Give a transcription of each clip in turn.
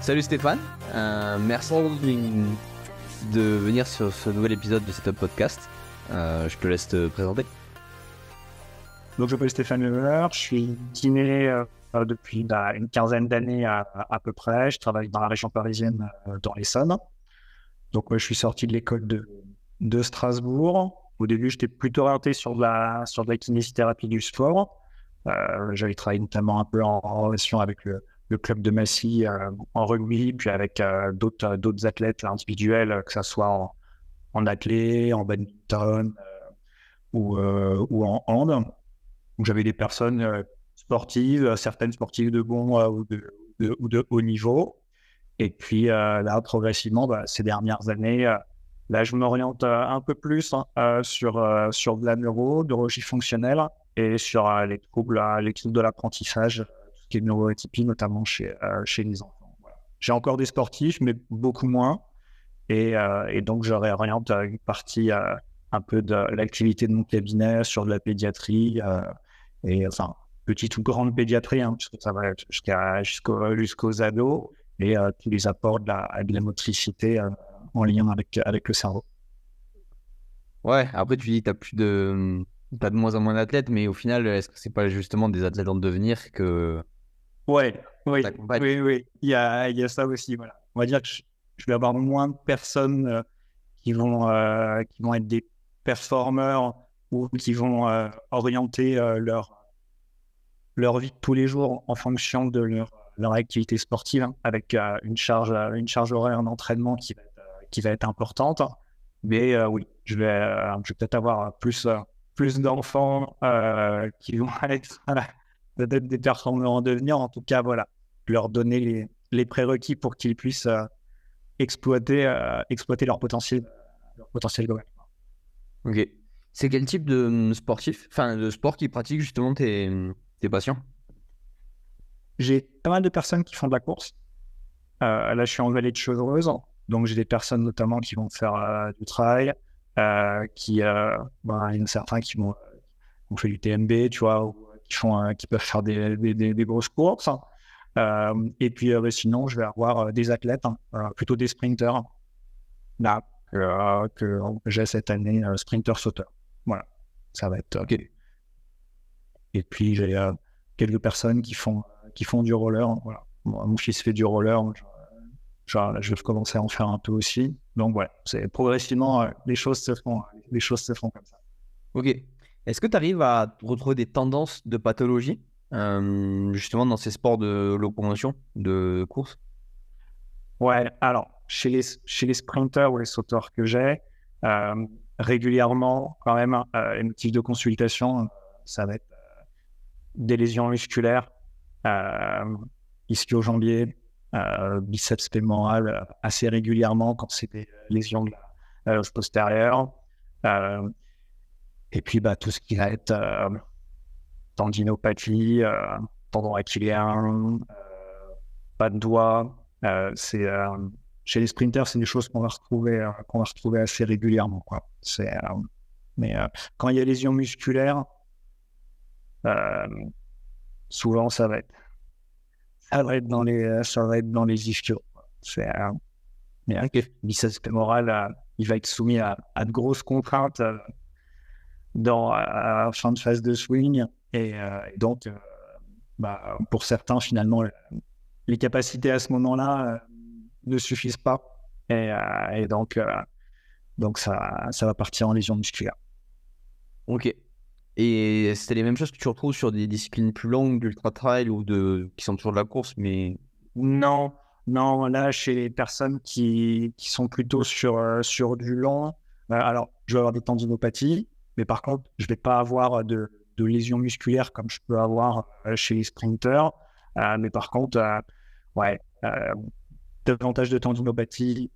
Salut Stéphane, merci de venir sur ce nouvel épisode de Setup Podcast. Je te laisse te présenter. Donc, je m'appelle Stéphane Lever, je suis kiné depuis une quinzaine d'années à peu près. Je travaille dans la région parisienne, dans l'Essonne. Donc, moi, je suis sorti de l'école de Strasbourg. Au début, j'étais plutôt orienté sur de la kinésithérapie du sport. J'avais travaillé notamment un peu en relation avec le club de Massy en rugby, puis avec d'autres athlètes individuels, que ce soit en athlé, en badminton ou en hand. Donc, j'avais des personnes sportives, certaines sportives de bon ou de haut niveau. Et puis là, progressivement, ces dernières années, là, je m'oriente un peu plus sur de la neurologie fonctionnelle et sur les troubles de l'apprentissage, tout ce qui est neuroatypie, notamment chez les enfants. Voilà. J'ai encore des sportifs, mais beaucoup moins. Et donc, je réoriente une partie un peu de l'activité de mon cabinet sur de la pédiatrie. Et enfin, petite ou grande pédiatrie, puisque ça va jusqu'aux ados, et tous les apports de la motricité en lien avec le cerveau. Ouais, après tu dis que t'as de moins en moins d'athlètes, mais au final, est-ce que c'est pas justement des athlètes en devenir que Ouais, oui, t'accompagnes? oui. Il y a ça aussi, voilà. On va dire que je vais avoir moins de personnes qui vont être des performeurs ou qui vont orienter leur vie de tous les jours en fonction de leur activité sportive, avec une charge horaire d'entraînement qui va être importante. Mais oui, je vais peut-être avoir plus d'enfants qui vont être peut-être des performeurs en devenir. En tout cas, voilà, leur donner les prérequis pour qu'ils puissent exploiter leur potentiel global. Ok. C'est quel type de sportif, enfin de sport qui pratique justement tes patients? J'ai pas mal de personnes qui font de la course. Là, je suis en vallée de Chevreuse, donc j'ai des personnes notamment qui vont faire du trail, il y en a certains qui ont fait du TMB, tu vois, ou qui peuvent faire des grosses courses. Et puis sinon, je vais avoir des athlètes, plutôt des sprinters, là, que j'ai cette année, sprinter-sauteur. Voilà, ça va être. Ok. Et puis j'ai quelques personnes qui font du roller. Voilà. Mon fils fait du roller. Je vais commencer à en faire un peu aussi. Donc ouais, c'est progressivement les choses se font comme ça. Ok. Est-ce que tu arrives à retrouver des tendances de pathologie, justement dans ces sports de locomotion, de course? Ouais, alors chez les sprinters ou les sauteurs que j'ai, régulièrement quand même, les motifs de consultation, ça va être des lésions musculaires, ischio-jambier, biceps fémoral, assez régulièrement quand c'est des lésions de la loge postérieure. Et puis tout ce qui va être tendinopathie, tendon achillien, pas de doigt. Chez les sprinters, c'est des choses qu'on va retrouver assez régulièrement, quoi. Mais quand il y a lésions musculaires, euh, souvent ça va être dans les ischios. Mais Ok. le biceps fémoral, il va être soumis à de grosses contraintes en fin de phase de swing, et donc pour certains, finalement, les capacités à ce moment-là ne suffisent pas, et donc ça va partir en lésion musculaire. Ok. Et c'est les mêmes choses que tu retrouves sur des disciplines plus longues, d'ultra trail qui sont toujours de la course, mais Non, là, chez les personnes qui sont plutôt sur du long, alors je vais avoir des tendinopathies, mais par contre, je vais pas avoir de lésions musculaires comme je peux avoir chez les sprinters. Mais par contre, ouais, davantage de tendinopathie,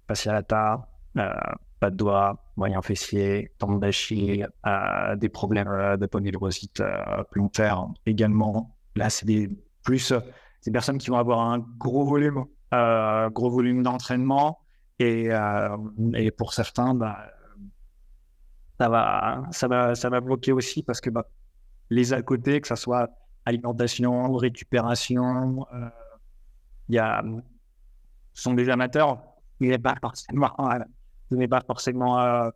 fascia lata, pas de doigt, moyen fessier, tendon d'Achille, des problèmes de ponydrosite plantaire également. Là, c'est des personnes qui vont avoir un gros volume d'entraînement, et pour certains, ça va bloquer aussi, parce que les à côté, que ça soit alimentation, récupération, ce sont des amateurs, il n'est pas forcément,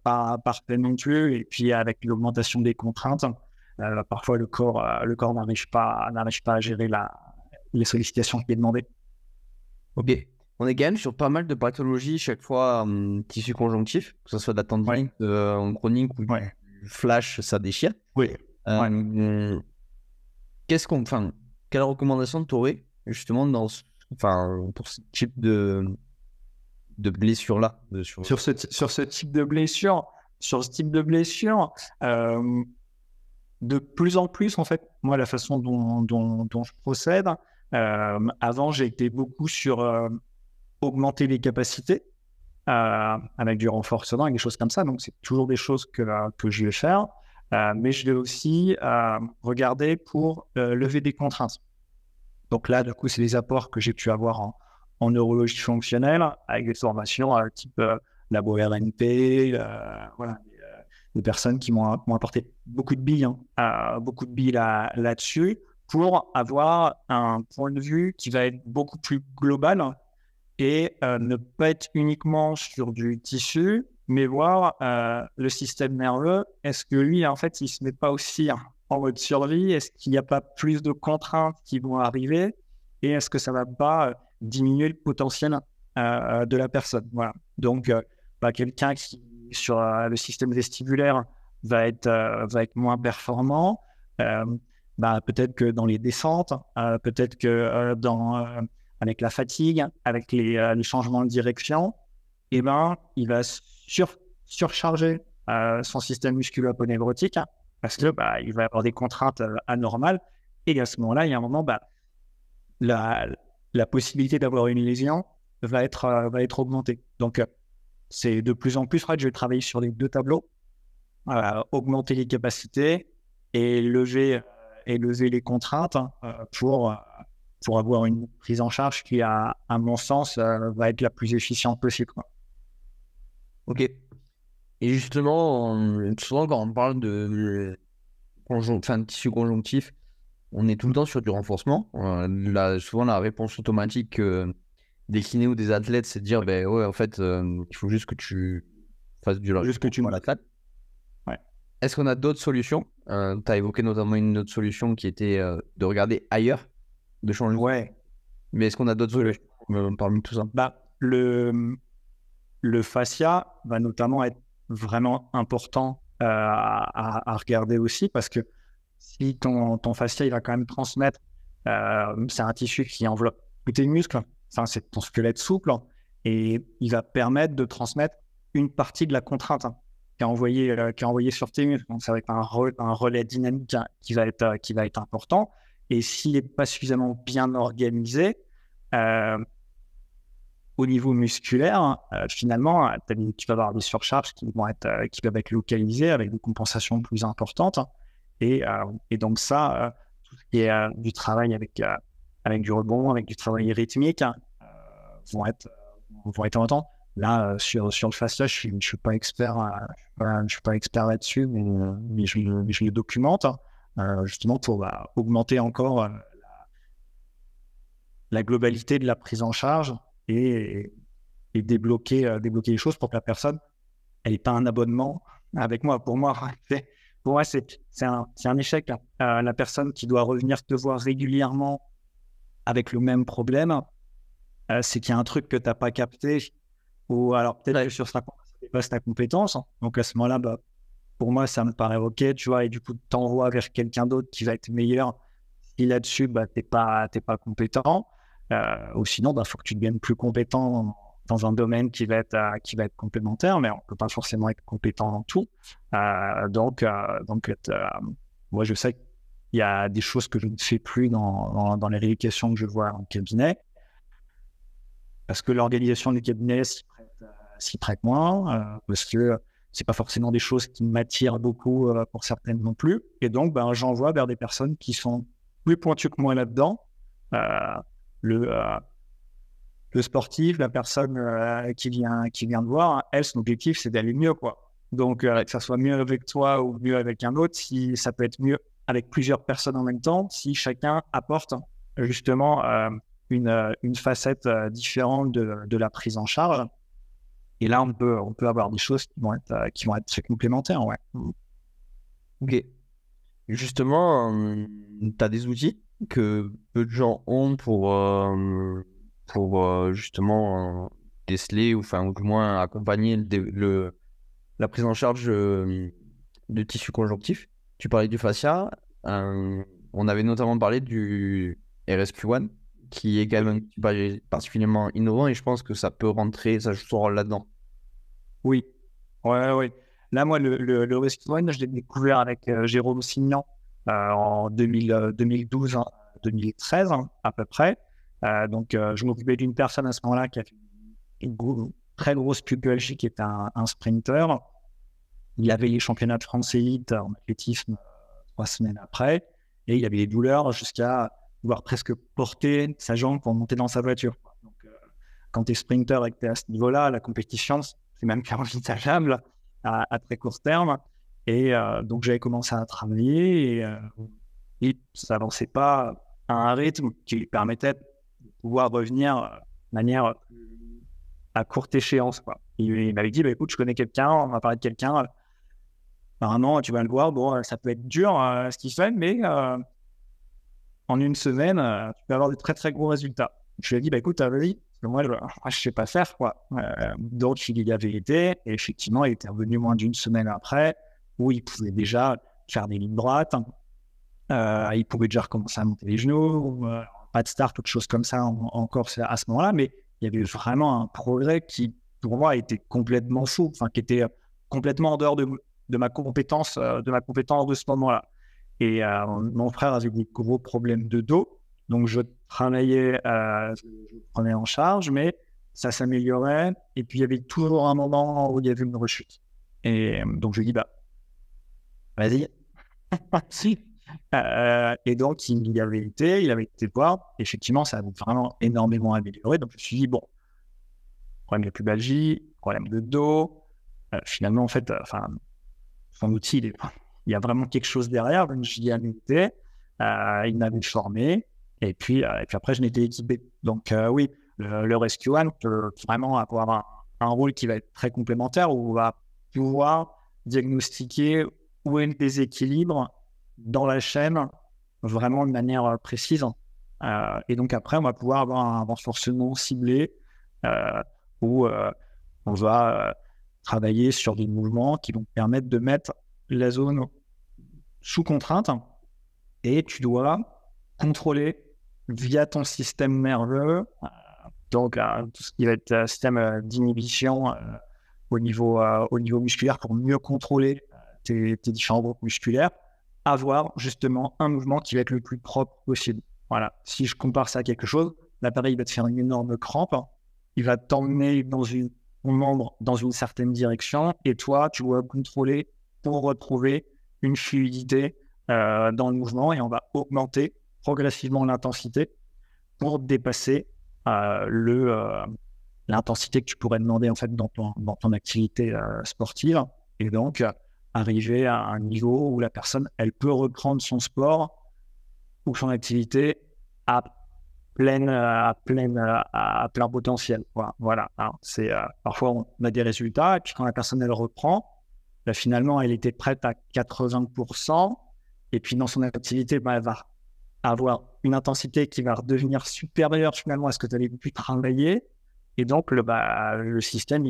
parfait non plus. Et puis avec l'augmentation des contraintes, parfois le corps n'arrive pas à gérer les sollicitations qui est demandées. Ok. On est quand même sur pas mal de pathologies, chaque fois tissu conjonctif, que ce soit de la tendinite en chronique ou du flash, ça déchire. Oui. Quelle recommandation tu aurais justement pour ce type de blessure-là Sur ce type de blessure, de plus en plus, en fait, moi, la façon dont je procède, avant, j'ai été beaucoup sur augmenter les capacités avec du renforcement et des choses comme ça. Donc, c'est toujours des choses que je vais faire. Mais je vais aussi regarder pour lever des contraintes. Donc là, du coup, c'est des apports que j'ai pu avoir en neurologie fonctionnelle avec des formations type labo RNP, des personnes qui m'ont apporté beaucoup de billes, là-dessus pour avoir un point de vue qui va être beaucoup plus global et ne pas être uniquement sur du tissu, mais voir le système nerveux. Est-ce que lui, en fait, il se met pas aussi en mode survie? Est-ce qu'il n'y a pas plus de contraintes qui vont arriver? Et est-ce que ça va pas diminuer le potentiel de la personne? Voilà. Donc, quelqu'un qui, sur le système vestibulaire, va être moins performant. Peut-être que dans les descentes, peut-être que avec la fatigue, avec les changements de direction, il va surcharger son système musculo-aponeurotique parce que il va avoir des contraintes anormales. Et à ce moment-là, il y a un moment, la possibilité d'avoir une lésion va être augmentée. Donc, c'est de plus en plus, je vais travailler sur les deux tableaux, augmenter les capacités et lever les contraintes pour avoir une prise en charge qui, à mon sens, va être la plus efficiente possible. Ok. Et justement, souvent quand on parle de tissu conjonctif, on est tout le temps sur du renforcement. Souvent, la réponse automatique des kinés ou des athlètes, c'est de dire, en fait, il faut juste que tu fasses du l'athlète. Ouais. Est-ce qu'on a d'autres solutions? Tu as évoqué notamment une autre solution qui était de regarder ailleurs, de changer. Ouais. Mais est-ce qu'on a d'autres solutions parmi tout ça? Le fascia va notamment être vraiment important à regarder aussi, parce que si ton fascia, il va quand même transmettre, c'est un tissu qui enveloppe tous tes muscles, c'est ton squelette souple, et il va permettre de transmettre une partie de la contrainte qui est envoyée sur tes muscles. Donc, ça va être un relais dynamique qui va être important. Et s'il n'est pas suffisamment bien organisé, au niveau musculaire, finalement, tu vas avoir des surcharges qui peuvent être localisées avec des compensations plus importantes. Et donc ça, tout ce qui est du travail avec du rebond, avec du travail rythmique, vont être importants. Là, sur le fascia, je suis pas expert, là-dessus, mais je le documente justement pour augmenter encore la globalité de la prise en charge et débloquer les choses pour que la personne n'ait pas un abonnement avec moi. Pour moi, c'est un échec. La personne qui doit revenir te voir régulièrement avec le même problème, c'est qu'il y a un truc que tu n'as pas capté, ou alors peut-être que sur ça dépasse ta compétence. Donc à ce moment-là, pour moi, ça me paraît OK, tu vois, et du coup, tu t'envoies vers quelqu'un d'autre qui va être meilleur. Si là-dessus, t'es pas compétent, ou sinon, faut que tu deviennes plus compétent dans un domaine qui va être complémentaire, mais on peut pas forcément être compétent dans tout. Donc, moi, je sais qu'il y a des choses que je ne fais plus dans les rééducations que je vois en cabinet, parce que l'organisation du cabinet s'y prête moins, parce que c'est pas forcément des choses qui m'attirent beaucoup pour certaines non plus. Et donc, j'envoie vers des personnes qui sont plus pointues que moi là-dedans. Le sportif, la personne qui vient de voir, elle, son objectif, c'est d'aller mieux, quoi. Donc, que ça soit mieux avec toi ou mieux avec un autre, si ça peut être mieux avec plusieurs personnes en même temps, si chacun apporte justement une facette différente de la prise en charge. Et là, on peut avoir des choses qui vont être très complémentaires, ouais. Ok. Justement, tu as des outils que peu de gens ont pour justement déceler ou du moins accompagner la prise en charge de tissu conjonctif. Tu parlais du fascia. On avait notamment parlé du RSQ1, qui est quand même particulièrement innovant et je pense que ça peut rentrer, ça joue son rôle là-dedans. Oui, ouais. Là, moi, le Rescue One, je l'ai découvert avec Jérôme Signan en 2012, 2013 à peu près. Donc, je m'occupais d'une personne à ce moment-là qui a fait une très grosse pubalgie, qui est un sprinter. Il avait les championnats de France élite en athlétisme 3 semaines après, et il avait des douleurs jusqu'à pouvoir presque porter sa jambe pour monter dans sa voiture. Donc, quand tu es sprinter et que tu es à ce niveau-là, la compétition, c'est même pas envisageable à très court terme. Et donc, j'avais commencé à travailler et ça n'avançait pas à un rythme qui lui permettait de pouvoir revenir de manière à courte échéance, quoi. Il m'avait dit, écoute, je connais quelqu'un, on m'a parlé de quelqu'un, apparemment, tu vas le voir, bon, ça peut être dur ce qu'il fait, mais en une semaine, tu peux avoir de très, très gros résultats. Je lui ai dit, écoute, vas-y, parce que moi, je sais pas faire, quoi. Donc, il y avait été, et effectivement, il était revenu moins d'une semaine après, où il pouvait déjà faire des lignes droites, il pouvait déjà recommencer à monter les genoux, pas de start, autre chose comme ça encore à ce moment-là, mais il y avait vraiment un progrès qui, pour moi, était complètement fou, enfin, qui était complètement en dehors de ma compétence de ce moment-là. Et mon frère avait des gros problèmes de dos, donc je travaillais, je prenais en charge, mais ça s'améliorait. Et puis il y avait toujours un moment où il y avait une rechute. Et donc je lui ai dit, vas-y, si. Et donc il avait été voir. Effectivement, ça a vraiment énormément amélioré. Donc je me suis dit, bon, problème de pubalgie, problème de dos. Finalement, en fait, son outil, il y a vraiment quelque chose derrière. Donc, j'y ai été. Il m'avait formé. Et puis après, je m'étais équipé. Donc, oui, le Rescue One peut vraiment avoir un rôle qui va être très complémentaire, où on va pouvoir diagnostiquer où est le déséquilibre dans la chaîne, vraiment de manière précise. Et donc, après, on va pouvoir avoir un renforcement ciblé où on va travailler sur des mouvements qui vont permettre de mettre la zone sous contrainte, et tu dois contrôler via ton système nerveux, donc tout ce qui va être système d'inhibition au niveau musculaire, pour mieux contrôler tes différents groupes musculaires, avoir justement un mouvement qui va être le plus propre possible. Voilà. Si je compare ça à quelque chose, l'appareil va te faire une énorme crampe, il va t'emmener ton membre dans une certaine direction, et toi, tu dois contrôler pour retrouver une fluidité dans le mouvement, et on va augmenter progressivement l'intensité pour dépasser l'intensité que tu pourrais demander en fait dans ton activité sportive, et donc arriver à un niveau où la personne, elle peut reprendre son sport ou son activité à plein potentiel. Voilà. Alors, parfois, on a des résultats, et puis quand la personne, elle reprend, là, finalement, elle était prête à 80%, et puis dans son activité, elle va avoir une intensité qui va redevenir supérieure finalement à ce que tu avais pu travailler, et donc le système,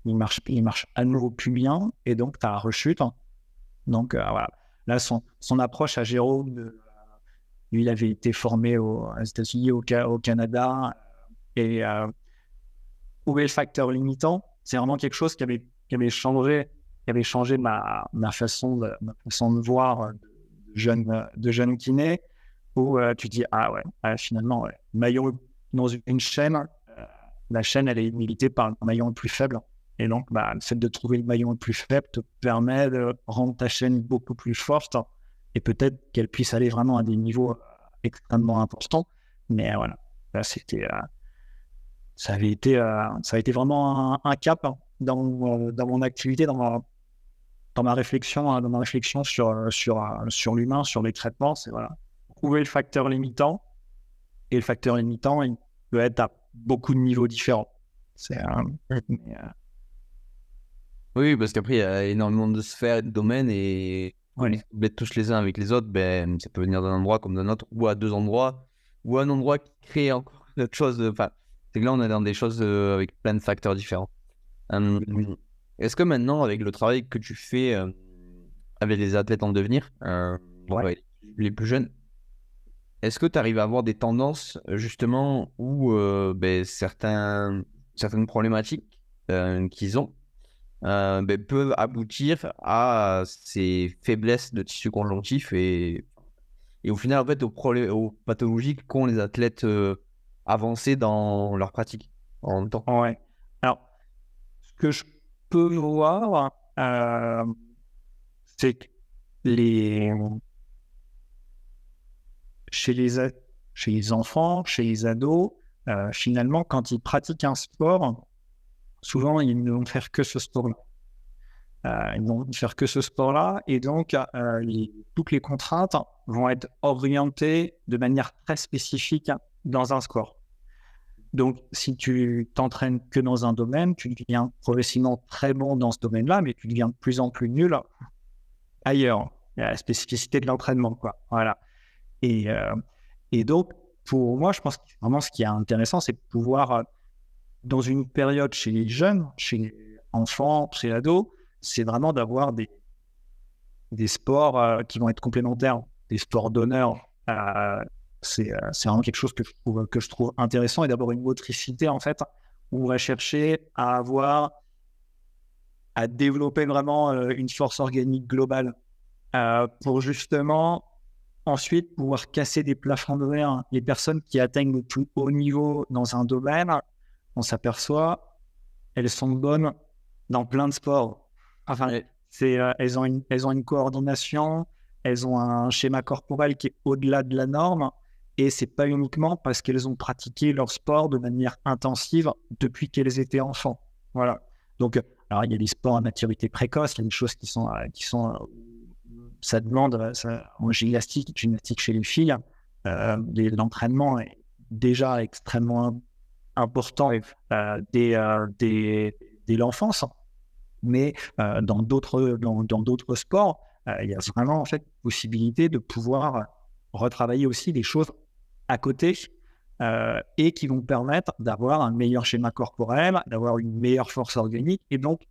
il marche à nouveau plus bien, et donc tu as rechute. Donc, voilà. Là, son approche à Jérôme, lui, il avait été formé aux États-Unis, au Canada, et trouver le facteur limitant, c'est vraiment quelque chose qui avait changé ma façon de voir de jeune kiné, où tu dis, finalement, maillon dans une chaîne, la chaîne, elle est limitée par le maillon le plus faible. Et donc, le fait de trouver le maillon le plus faible te permet de rendre ta chaîne beaucoup plus forte, et peut-être qu'elle puisse aller vraiment à des niveaux extrêmement importants. Mais voilà, là, ça avait été vraiment un cap dans mon activité, dans ma réflexion sur l'humain, sur les traitements. C'est voilà, trouver le facteur limitant Et le facteur limitant, il peut être à beaucoup de niveaux différents. Oui, parce qu'après, il y a énormément de sphères et de domaines et Ouais. les touchent les uns avec les autres, ben, ça peut venir d'un endroit comme d'un autre, ou à deux endroits, ou à un endroit qui crée encore autre chose. Enfin, c'est que là, on est dans des choses avec plein de facteurs différents. Est-ce que maintenant, avec le travail que tu fais avec les athlètes en devenir, donc avec les plus jeunes, est-ce que tu arrives à avoir des tendances justement où ben, certaines problématiques qu'ils ont peuvent aboutir à ces faiblesses de tissu conjonctif et au final en fait aux pathologies qu'ont les athlètes avancés dans leur pratique en même temps. Ouais. Alors, ce que je peux voir, c'est que les, chez les enfants, chez les ados, finalement, quand ils pratiquent un sport, souvent, ils ne vont faire que ce sport-là. Ils vont faire que ce sport-là, et donc toutes les contraintes vont être orientées de manière très spécifique dans un sport. Donc, si tu t'entraînes que dans un domaine, tu deviens progressivement très bon dans ce domaine-là, mais tu deviens de plus en plus nul ailleurs. Il y a la spécificité de l'entraînement, quoi. Voilà. Et donc, pour moi, je pense que vraiment ce qui est intéressant, c'est de pouvoir, dans une période chez les jeunes, chez les enfants, chez les ados, c'est vraiment d'avoir des sports qui vont être complémentaires, des sports d'honneur. C'est vraiment quelque chose que je trouve intéressant, et d'avoir une motricité, en fait, où on va chercher à développer vraiment une force organique globale pour justement ensuite pouvoir casser des plafonds de verre. Les personnes qui atteignent le plus haut niveau dans un domaine, on s'aperçoit, elles sont bonnes dans plein de sports. Enfin, elles ont une coordination, elles ont un schéma corporel qui est au-delà de la norme, et c'est pas uniquement parce qu'elles ont pratiqué leur sport de manière intensive depuis qu'elles étaient enfants. Voilà. Donc, alors il y a des sports à maturité précoce, il y a des choses qui sont ça demande, en gymnastique chez les filles, l'entraînement est déjà extrêmement important dès l'enfance. Mais dans d'autres sports, il y a vraiment en fait possibilité de pouvoir retravailler aussi des choses à côté et qui vont permettre d'avoir un meilleur schéma corporel, d'avoir une meilleure force organique, et donc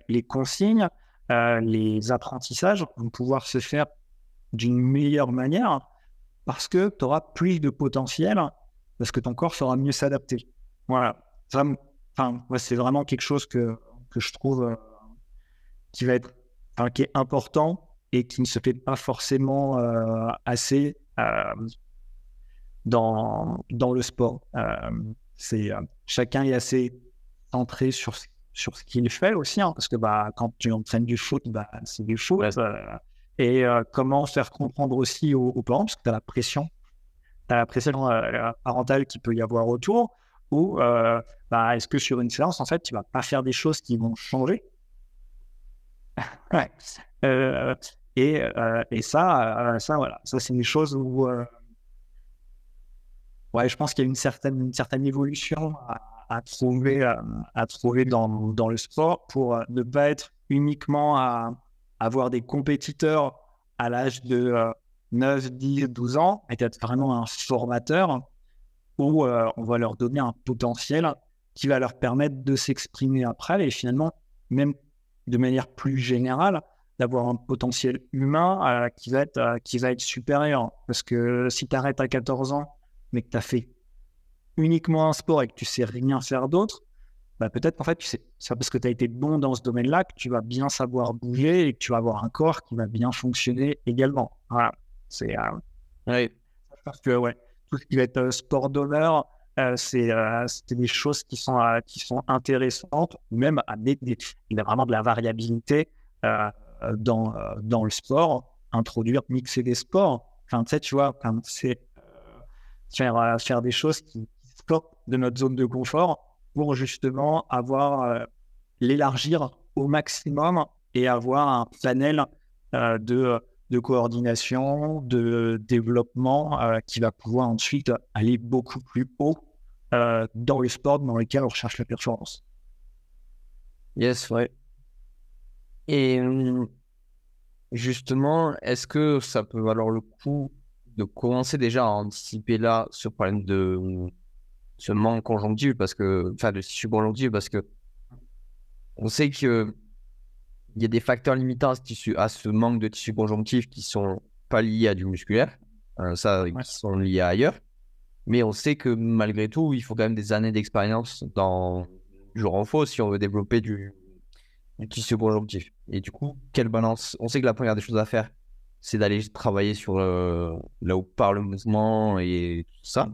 les consignes, les apprentissages vont pouvoir se faire d'une meilleure manière parce que tu auras plus de potentiel, parce que ton corps saura mieux s'adapter. Voilà. C'est vraiment quelque chose que je trouve qui est important et qui ne se fait pas forcément assez dans le sport. Chacun est assez centré sur ce qu'il fait aussi, parce que quand tu entraînes du foot, c'est du foot. Et comment faire comprendre aussi aux parents, parce que tu as la pression parentale qu'il peut y avoir autour, ou est-ce que sur une séance, en fait, tu vas pas faire des choses qui vont changer. Ouais. Et ça, voilà, ça c'est des choses où je pense qu'il y a une certaine évolution à trouver dans le sport pour ne pas être uniquement à avoir des compétiteurs à l'âge de 9, 10, 12 ans, et être vraiment un formateur où on va leur donner un potentiel qui va leur permettre de s'exprimer après, et finalement, même de manière plus générale, d'avoir un potentiel humain qui va être supérieur. Parce que si tu arrêtes à 14 ans, mais que tu as fait uniquement un sport et que tu sais rien faire d'autre, peut-être qu'en fait, c'est parce que tu as été bon dans ce domaine-là que tu vas bien savoir bouger et que tu vas avoir un corps qui va bien fonctionner également. Voilà. C'est parce que tout ce qui va être sport d'honneur, c'est des choses qui sont intéressantes, même il y a vraiment de la variabilité dans le sport, mixer des sports. Enfin, tu sais, tu vois, c'est faire des choses qui sortent de notre zone de confort pour justement l'élargir au maximum et avoir un panel de de coordination, de développement qui va pouvoir ensuite aller beaucoup plus haut dans le sport dans lequel on recherche la performance. Yes, ouais. Et justement, est-ce que ça peut valoir le coup de commencer déjà à anticiper là ce problème de ce manque conjonctif enfin de tissu conjonctif parce que on sait que il y a des facteurs limitants à ce manque de tissu conjonctif qui sont pas liés à du musculaire, qui sont liés à ailleurs. Mais on sait que malgré tout, il faut quand même des années d'expérience dans du renfort si on veut développer du tissu conjonctif. Et du coup, quelle balance? On sait que la première des choses à faire, c'est d'aller travailler sur là où part le mouvement et tout ça.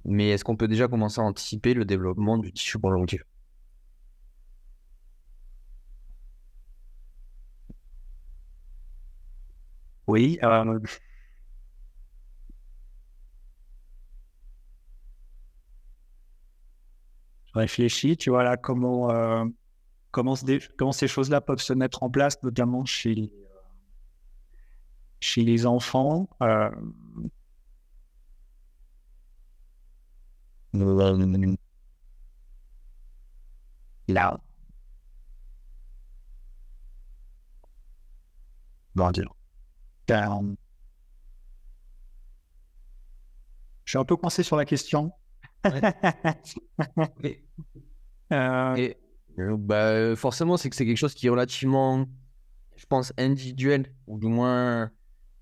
Mais est-ce qu'on peut déjà commencer à anticiper le développement du tissu conjonctif? Oui, je réfléchis, tu vois là comment ces choses-là peuvent se mettre en place, notamment chez les enfants. Là, on va dire. Je suis un peu coincé sur la question. Ouais. Et forcément, c'est que c'est quelque chose qui est relativement, je pense, individuel, ou du moins,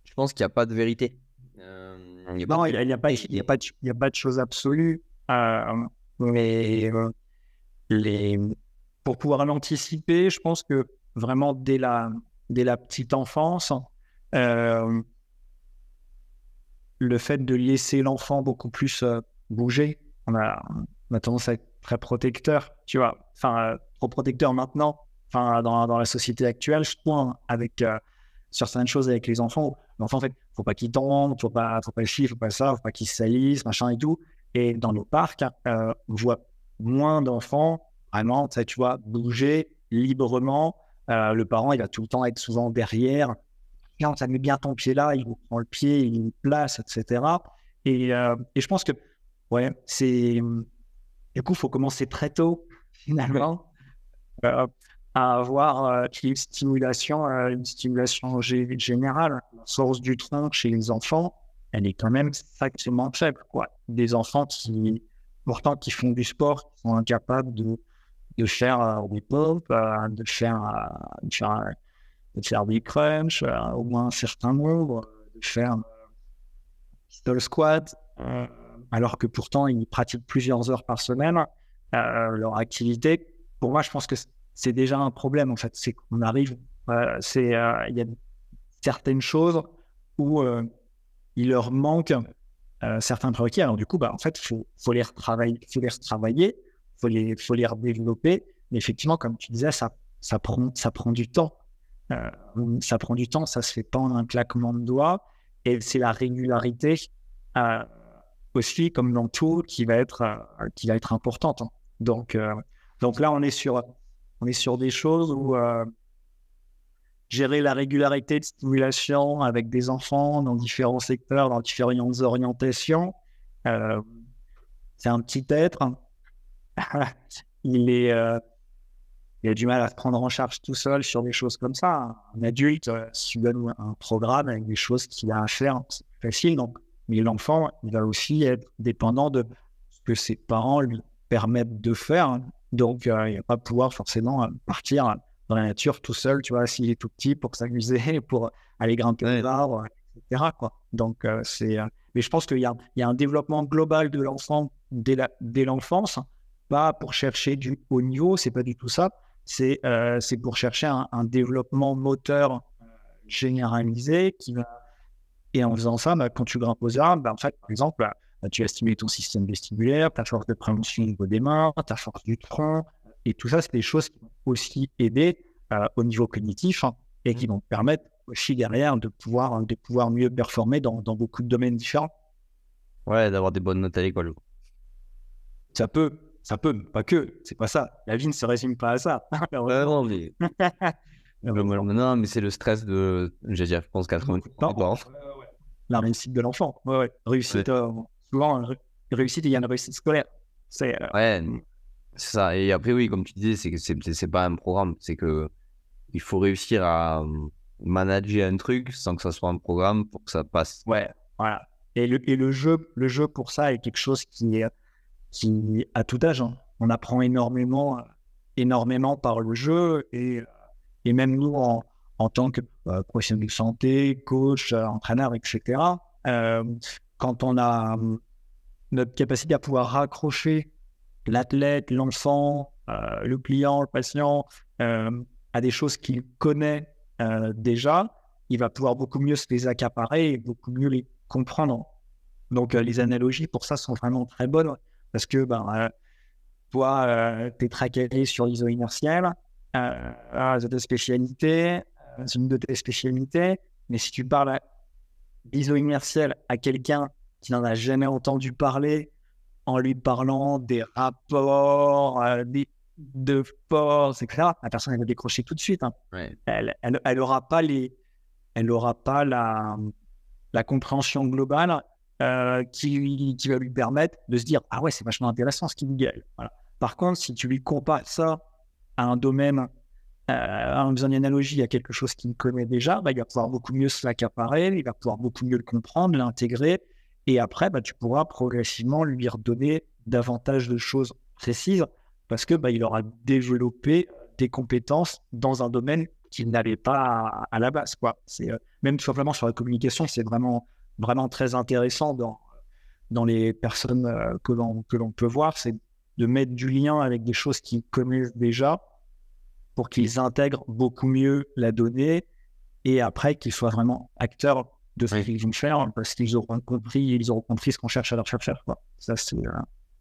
je pense qu'il n'y a pas de vérité. Non, il n'y a, pas de chose absolue. Mais pour pouvoir l'anticiper, je pense que vraiment dès la petite enfance, le fait de laisser l'enfant beaucoup plus bouger, on a tendance à être très protecteur, tu vois. Enfin, trop protecteur maintenant, enfin, dans la société actuelle, je trouve, hein, avec certaines choses avec les enfants. L'enfant, en fait, faut pas qu'il tombe, faut pas ci, faut pas ça, faut pas qu'il se salisse, machin et tout. Et dans nos parcs, on voit moins d'enfants vraiment, tu vois, bouger librement. Le parent, il va tout le temps être souvent derrière. Non, ça met bien ton pied là, il vous prend le pied, il vous place, etc. Et je pense que, ouais, du coup, il faut commencer très tôt, finalement, euh, à avoir une stimulation générale. La source du tronc chez les enfants, elle est quand même sacrément faible, quoi. Des enfants pourtant, qui font du sport, qui sont incapables de faire des pompes, de faire des crunchs, au moins un certain nombre, de faire pistol squat, alors que pourtant ils pratiquent plusieurs heures par semaine leur activité. Pour moi, je pense que c'est déjà un problème en fait. C'est qu'on arrive, il y a certaines choses où il leur manque certains prérequis. Alors du coup, en fait, faut les retravailler, faut les redévelopper. Mais effectivement, comme tu disais, ça prend du temps. Ça prend du temps, ça se fait pas en un claquement de doigts. Et c'est la régularité aussi, comme dans tout, qui va être importante, hein. Donc là, on est sur des choses où gérer la régularité de stimulation avec des enfants dans différents secteurs, dans différentes orientations, c'est un petit être. Il a du mal à se prendre en charge tout seul sur des choses comme ça. Un adulte, si tu donnes un programme avec des choses qu'il a à faire, c'est facile. Donc, mais l'enfant, il va aussi être dépendant de ce que ses parents lui permettent de faire. Donc, il va pas pouvoir forcément partir dans la nature tout seul, tu vois, s'il est tout petit, pour s'amuser, pour aller grimper les arbres, etc., quoi. Donc, mais je pense qu'il y a un développement global de l'enfant dès l'enfance, pas pour chercher du haut niveau, c'est pas du tout ça. C'est pour chercher un développement moteur généralisé et en faisant ça, quand tu grimpes aux arbres, en fait, par exemple, tu as stimulé ton système vestibulaire, ta force de préhension au niveau des mains, ta force du tronc, et tout ça, c'est des choses qui vont aussi aider au niveau cognitif, hein, et qui vont te permettre aussi derrière de pouvoir mieux performer dans beaucoup de domaines différents. Ouais, d'avoir des bonnes notes à l'école. Ça peut, pas que, c'est pas ça. La vie ne se résume pas à ça. Non, mais Non, mais c'est le stress de, je pense, 80% des parents. La réussite de l'enfant. Réussite, souvent, réussite, il y a une réussite scolaire. C'est, Ouais, c'est ça. Et après, oui, comme tu disais, c'est pas un programme. C'est que il faut réussir à manager un truc sans que ça soit un programme pour que ça passe. ouais, voilà. Et le jeu pour ça est quelque chose qui à tout âge, hein. On apprend énormément par le jeu et même nous en tant que professionnel de santé, coach, entraîneur, etc. Quand on a notre capacité à pouvoir raccrocher l'athlète, l'enfant, le client, le patient à des choses qu'il connaît déjà, il va pouvoir beaucoup mieux se les accaparer et beaucoup mieux les comprendre. Donc, les analogies pour ça sont vraiment très bonnes parce que toi, tu es très calé sur l'iso inertiel, c'est ta spécialité, c'est une de tes spécialités, mais si tu parles d'iso inertiel à quelqu'un qui n'en a jamais entendu parler, en lui parlant des rapports, de force, etc., la personne elle va décrocher tout de suite. Hein. Ouais. Elle aura pas la compréhension globale qui va lui permettre de se dire ah ouais, c'est vachement intéressant ce qu'il dit. Voilà. Par contre, si tu lui compares ça à un domaine en faisant une analogie à quelque chose qu'il connaît déjà, il va pouvoir beaucoup mieux se l'accaparer, il va pouvoir beaucoup mieux le comprendre, l'intégrer, et après, tu pourras progressivement lui redonner davantage de choses précises parce que il aura développé des compétences dans un domaine qu'il n'avait pas à la base, quoi. C'est même tout simplement sur la communication, c'est vraiment très intéressant dans les personnes que l'on peut voir, c'est de mettre du lien avec des choses qu'ils connaissent déjà pour qu'ils intègrent beaucoup mieux la donnée et après qu'ils soient vraiment acteurs de ce qu'ils vont faire parce qu'ils auront compris ce qu'on cherche à leur chercher, quoi. Ça, c'est...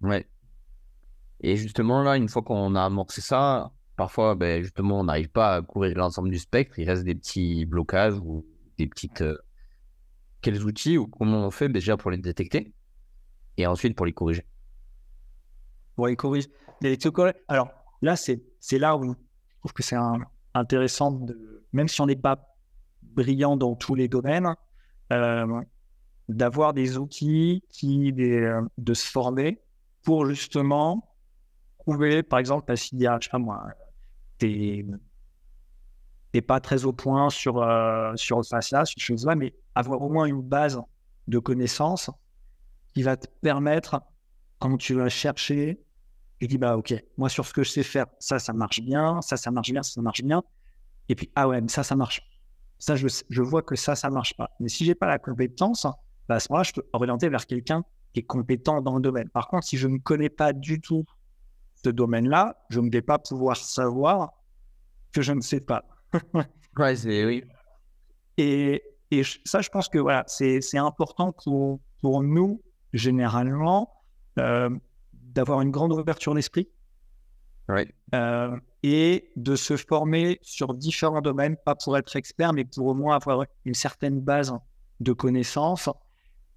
Ouais. Et justement, là, une fois qu'on a amorcé ça, parfois, justement, on n'arrive pas à couvrir l'ensemble du spectre. Il reste des petits blocages ou des petites... Quels outils ou comment on fait déjà pour les détecter et ensuite pour les corriger? Pour les corriger. Alors là, c'est là où je trouve que c'est intéressant, même si on n'est pas brillant dans tous les domaines, d'avoir des outils de se former pour justement trouver, par exemple, s'il y a, je sais pas moi, t'es pas très au point sur le fascia, sur ces choses-là, mais avoir au moins une base de connaissances qui va te permettre, quand tu vas chercher, tu dis, ok, moi sur ce que je sais faire, ça marche bien, ça marche bien, ça marche bien, et puis, ah ouais, mais ça marche. Ça, je vois que ça marche pas. Mais si j'ai pas la compétence, à ce moment-là, je peux orienter vers quelqu'un qui est compétent dans le domaine. Par contre, si je ne connais pas du tout ce domaine-là, je ne vais pas pouvoir savoir que je ne sais pas. Ouais, oui. Et ça, je pense que voilà, c'est important pour nous, généralement, d'avoir une grande ouverture d'esprit. Ouais. Et de se former sur différents domaines, pas pour être expert, mais pour au moins avoir une certaine base de connaissances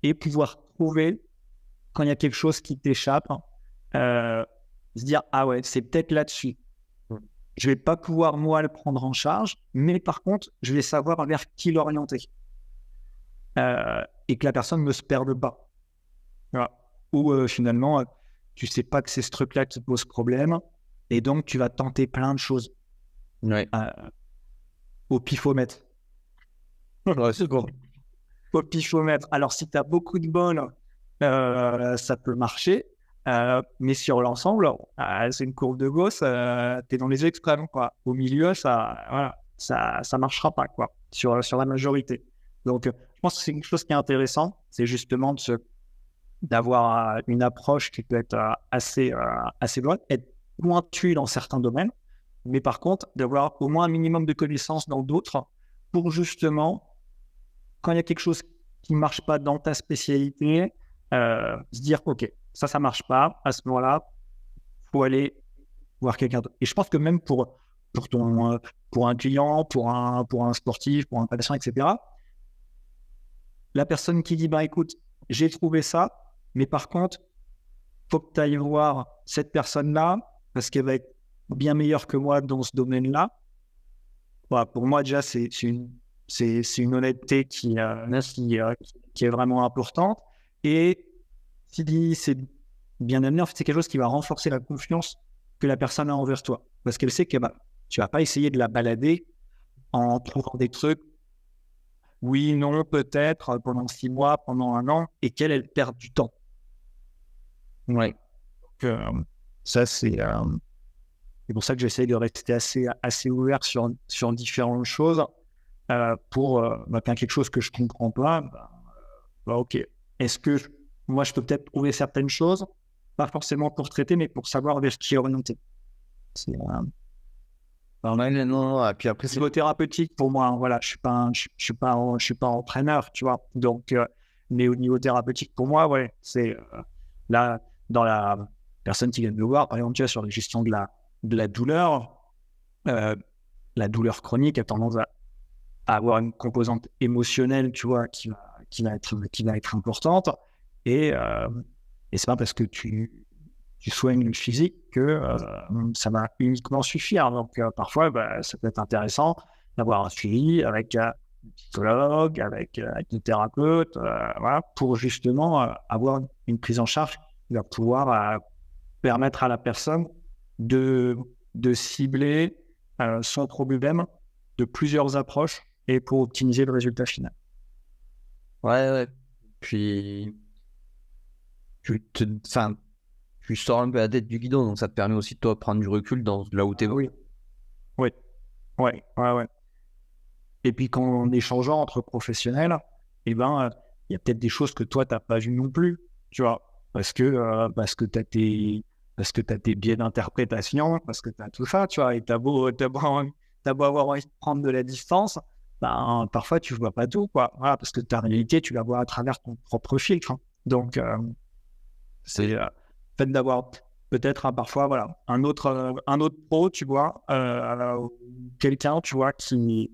et pouvoir trouver, quand il y a quelque chose qui t'échappe, se dire « Ah ouais, c'est peut-être là-dessus. Je vais pas pouvoir, moi, le prendre en charge, mais par contre, je vais savoir vers qui l'orienter. Et que la personne ne se perde pas. Voilà. Ou finalement, tu sais pas que c'est ce truc-là qui pose problème, et donc tu vas tenter plein de choses. Ouais. Au pifomètre. Ouais, c'est bon. Au pifomètre. Alors, si tu as beaucoup de bol, ça peut marcher. Mais sur l'ensemble, c'est une courbe de Gauss, tu es dans les extrêmes, quoi. Au milieu, ça marchera pas, quoi, sur la majorité. Donc, je pense que c'est quelque chose qui est intéressant, c'est justement d'avoir une approche qui peut être assez bonne, être pointu dans certains domaines, mais par contre, d'avoir au moins un minimum de connaissances dans d'autres pour justement, quand il y a quelque chose qui ne marche pas dans ta spécialité, se dire, OK, ça marche pas, à ce moment-là, il faut aller voir quelqu'un d'autre. Et je pense que même pour un client, pour un sportif, pour un patient, etc., la personne qui dit, écoute, j'ai trouvé ça, mais par contre, il faut que tu ailles voir cette personne-là, parce qu'elle va être bien meilleure que moi dans ce domaine-là. voilà, pour moi, déjà, c'est une honnêteté qui est vraiment importante. Et si c'est bien amené, en fait, c'est quelque chose qui va renforcer la confiance que la personne a envers toi. Parce qu'elle sait que tu vas pas essayer de la balader en trouvant des trucs, oui, non, peut-être, pendant 6 mois, pendant 1 an, et qu'elle perd du temps. Ouais. Donc, ça, c'est pour ça que j'essaie de rester assez ouvert sur différentes choses. Pour quand quelque chose que je comprends pas, ok. Est-ce que moi, je peux peut-être trouver certaines choses, pas forcément pour traiter, mais pour savoir vers qui orienter. C'est Ouais, non. Et puis après, c'est psychothérapeutique pour moi. Hein, voilà, je suis pas entraîneur, tu vois. Donc, mais au niveau thérapeutique, pour moi, ouais, c'est là dans la personne qui vient de me voir, par exemple, tu vois, sur la gestion de la douleur, la douleur chronique a tendance à avoir une composante émotionnelle, tu vois, qui va être importante. Et c'est pas parce que tu soignes le physique que ça va uniquement suffire. Donc, parfois, ça peut être intéressant d'avoir un suivi avec un psychologue, avec un thérapeute, voilà, pour justement avoir une prise en charge qui va pouvoir permettre à la personne de cibler son problème de plusieurs approches et pour optimiser le résultat final. ouais. Puis, tu sors un peu la tête du guidon, donc ça te permet aussi de toi prendre du recul dans là où t'es bon. Oui, oui, ouais. Et puis, en échangeant entre professionnels, il y a peut-être des choses que toi, tu n'as pas vues non plus, tu vois, parce que tu as tes biais d'interprétation, parce que tu as tout ça, tu vois, et t'as beau avoir envie de prendre de la distance, parfois, tu ne vois pas tout, quoi. Voilà, parce que ta réalité, tu la vois à travers ton propre filtre. Hein. Donc, c'est le fait d'avoir peut-être parfois, voilà, un autre pro, tu vois, quelqu'un, tu vois, qui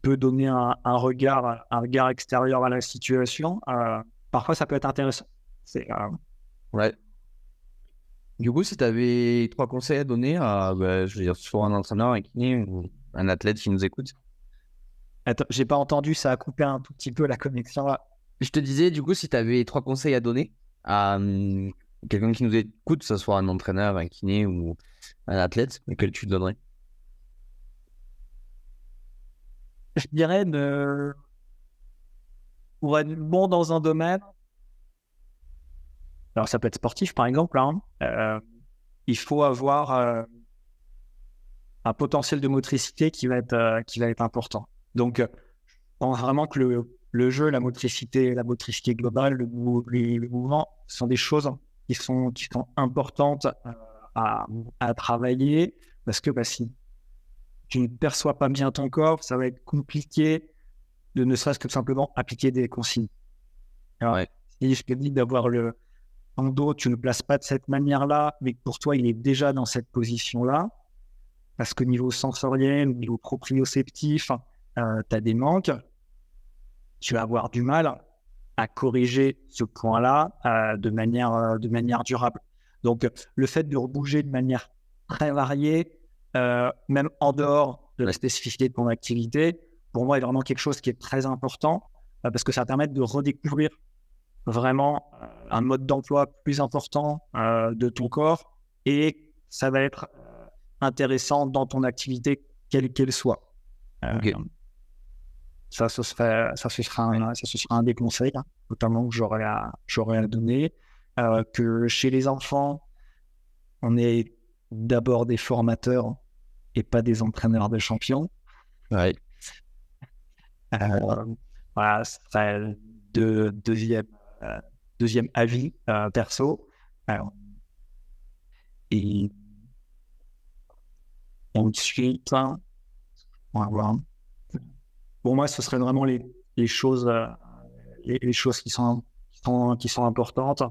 peut donner un regard extérieur à la situation, parfois ça peut être intéressant. Ouais. Du coup, si tu avais 3 conseils à donner à, je veux dire, soit un entraîneur, un kiné ou un athlète qui nous écoute. Attends, j'ai pas entendu, ça a coupé un tout petit peu la connexion là. Je te disais, du coup, si tu avais 3 conseils à donner à quelqu'un qui nous écoute, que ce soit un entraîneur, un kiné ou un athlète, lequel tu te donnerais? Je dirais pour être bon dans un domaine, alors ça peut être sportif par exemple, hein, il faut avoir un potentiel de motricité qui va être important. Donc, je pense vraiment que le jeu, la motricité globale, le mouvement, sont des choses qui sont importantes à travailler parce que si tu ne perçois pas bien ton corps, ça va être compliqué de ne serait-ce que tout simplement appliquer des consignes. Alors, Ouais. si je te dis d'avoir ton dos, tu ne le places pas de cette manière-là, mais que pour toi, il est déjà dans cette position-là, parce que niveau sensoriel, niveau proprioceptif, tu as des manques, tu vas avoir du mal à corriger ce point-là de manière durable. Donc, le fait de bouger de manière très variée, même en dehors de la spécificité de ton activité, pour moi, est vraiment quelque chose qui est très important parce que ça va permettre de redécouvrir vraiment un mode d'emploi plus important de ton corps et ça va être intéressant dans ton activité, quelle qu'elle soit. Ok. Ça, ce sera un des conseils, hein, notamment que j'aurais à donner. Que chez les enfants, on est d'abord des formateurs et pas des entraîneurs de champions. Ouais. Voilà, ce serait deuxième avis perso. Et ensuite, on va voir. Pour moi, ce seraient vraiment les choses, les choses qui sont importantes.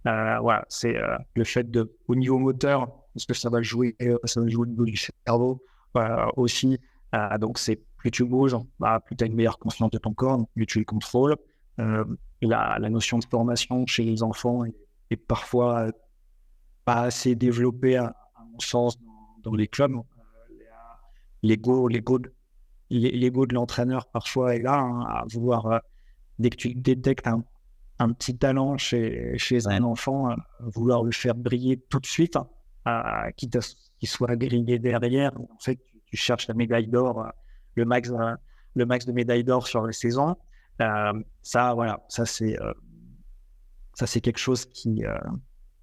Voilà, c'est le fait au niveau moteur, parce que ça va jouer au niveau du cerveau aussi. Donc, c'est plus tu bouges, plus tu as une meilleure conscience de ton corps, mieux tu le contrôles. La notion de formation chez les enfants est parfois pas assez développée, à mon sens, dans les clubs. L'ego l'ego de l'entraîneur parfois est là, hein, à vouloir, dès que tu détectes un petit talent chez un enfant, vouloir le faire briller tout de suite, quitte à ce qu'il soit grillé derrière. En fait, tu cherches la médaille d'or, le max de médailles d'or sur la saison. Ça, voilà, ça c'est quelque chose qui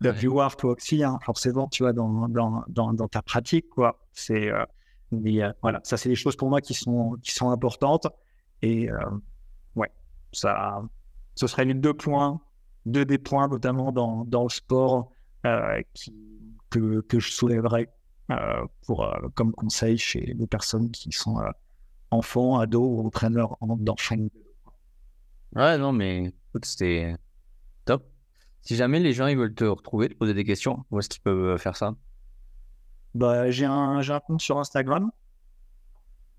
doit vouloir toi aussi, hein, forcément, tu vois, dans ta pratique, quoi. Voilà, ça c'est des choses pour moi qui sont importantes. Et ouais, ça, ce serait les deux des points notamment dans le sport que je soulèverais comme conseil chez les personnes qui sont enfants, ados ou entraîneurs d'enfants. Ouais, non, mais écoute, c'était top. Si jamais les gens ils veulent te retrouver, te poser des questions, où est-ce qu'ils peuvent faire ça? Bah, j'ai un compte sur Instagram.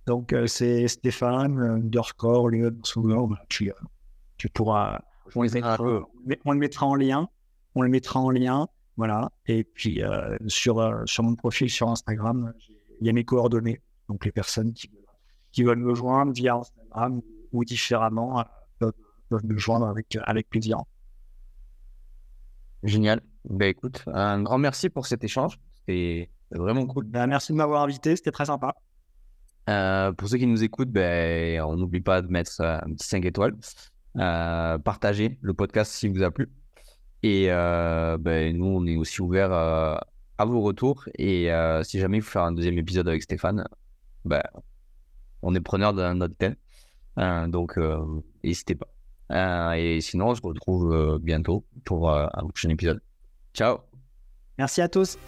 Donc, c'est Stéphane, underscore, voilà, tu pourras, on le mettra en lien, voilà. Et puis, sur mon profil sur Instagram, il y a mes coordonnées. Donc, les personnes qui veulent me joindre via Instagram ou différemment peuvent me joindre avec plaisir. Génial. Ben écoute, un grand merci pour cet échange. C'était vraiment cool. Ben, merci de m'avoir invité, c'était très sympa. Pour ceux qui nous écoutent, ben, on n'oublie pas de mettre un petit 5 étoiles. Partagez le podcast s'il vous a plu. Et ben, nous, on est aussi ouvert à vos retours. Et si jamais il faut faire un deuxième épisode avec Stéphane, ben, on est preneur d'un autre thème. Donc, n'hésitez pas. Et sinon, on se retrouve bientôt pour un prochain épisode. Ciao! Merci à tous.